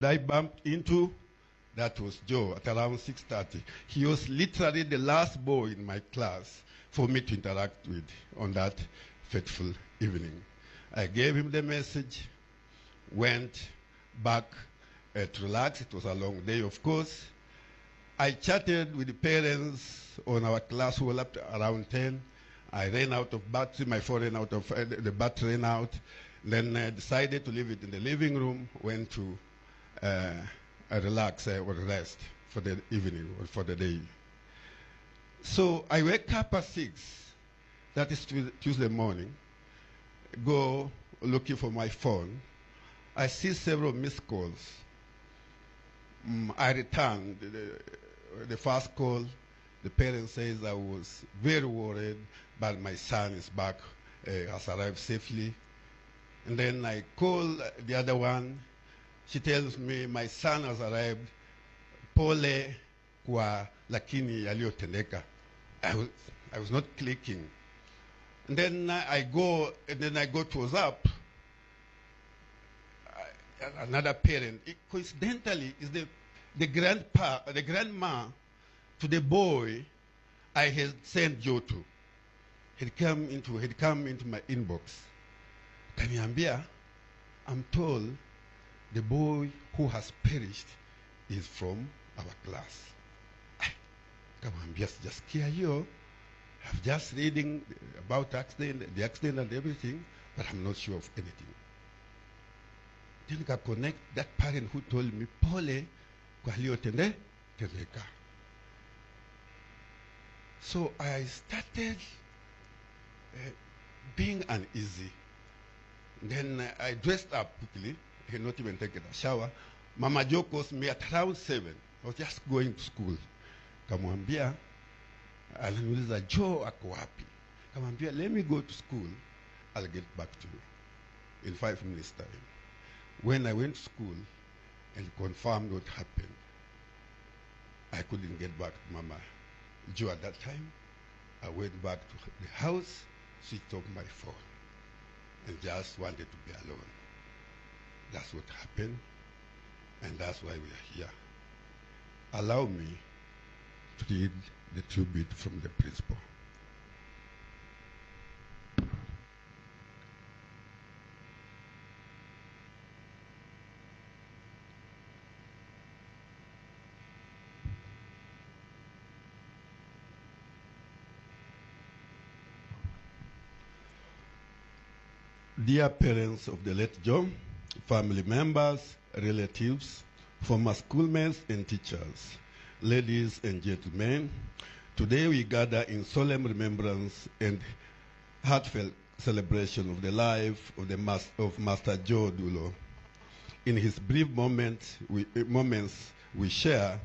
I bumped into, that was Joe at around 6:30. He was literally the last boy in my class for me to interact with on that fateful evening. I gave him the message, went back to relax. It was a long day, of course. I chatted with the parents on our class hall up to around 10. I ran out of battery, my phone ran out of, the battery ran out. Then I decided to leave it in the living room, went to relax or rest for the evening or for the day. So I wake up at 6, that is Tuesday morning, go looking for my phone. I see several missed calls. I returned the first call. The parent says I was very worried, but my son is back, has arrived safely. And then I call the other one. She tells me my son has arrived, pole kwa lakini yaliyotendeka. I was not clicking. And then I go to WhatsApp. Another parent, coincidentally, is the grandma to the boy I had sent Joe to. Had come into my inbox. Kaniambia, I'm told the boy who has perished is from our class. Kaniambia, just care you. I'm just reading about the accident and everything, but I'm not sure of anything. Then I connect that parent who told me, pole kwa tendeka. So I started being uneasy. Then I dressed up quickly. I had not even taken a shower. Mama Jo calls me at around 7. I was just going to school. Kamwambia, ananiuliza Joe ako wapi? Kamwambia, let me go to school. I'll get back to you in 5 minutes time. When I went to school and confirmed what happened, I couldn't get back to Mama Joe at that time. I went back to the house, switched off my phone, and just wanted to be alone. That's what happened, and that's why we are here. Allow me to read the tribute from the principal. Dear parents of the late John, family members, relatives, former schoolmates and teachers, ladies and gentlemen, today we gather in solemn remembrance and heartfelt celebration of the life of Master Joe Dulo. In his brief moments we share,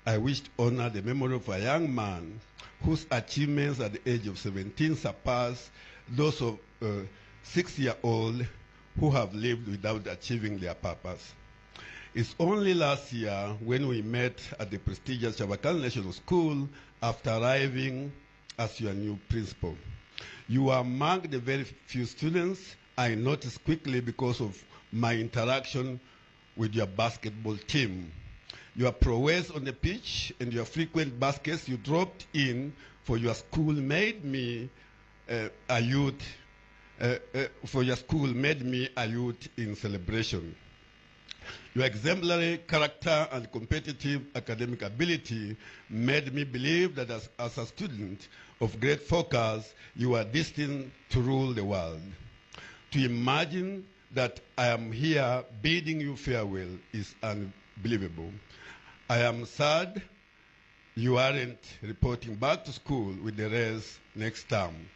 I wish to honor the memory of a young man whose achievements at the age of 17 surpass those of 6-year-old who have lived without achieving their purpose. It's only last year when we met at the prestigious Chavakari National School after arriving as your new principal. You were among the very few students I noticed quickly because of my interaction with your basketball team. Your prowess on the pitch and your frequent baskets you dropped in for your school made me a youth in celebration. Your exemplary character and competitive academic ability made me believe that as a student of great focus, you are destined to rule the world. To imagine that I am here bidding you farewell is unbelievable. I am sad you aren't reporting back to school with the rest next term,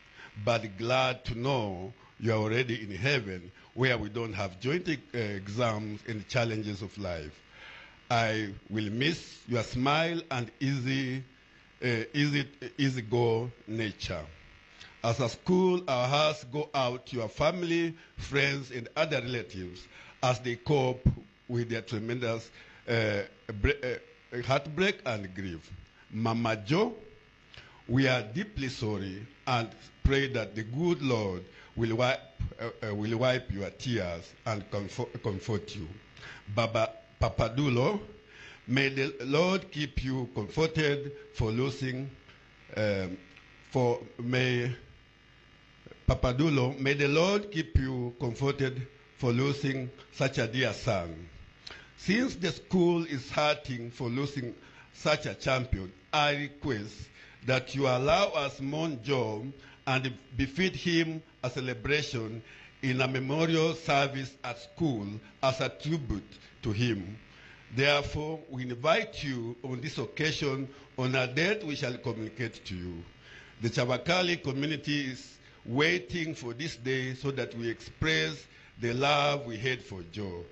but glad to know you are already in heaven where we don't have joint exams and challenges of life. I will miss your smile and easy go nature. As a school, our hearts go out to your family, friends, and other relatives as they cope with their tremendous heartbreak and grief. Mama Jo, we are deeply sorry and pray that the good Lord will wipe your tears and comfort you. Baba Papadulo, may the Lord keep you comforted for losing, Papadulo, may the Lord keep you comforted for losing such a dear son. Since the school is hurting for losing such a champion, I request that you allow us mourn Joe and befit him a celebration in a memorial service at school as a tribute to him. Therefore, we invite you on this occasion on a date we shall communicate to you. The Chavakari community is waiting for this day so that we express the love we had for Joe.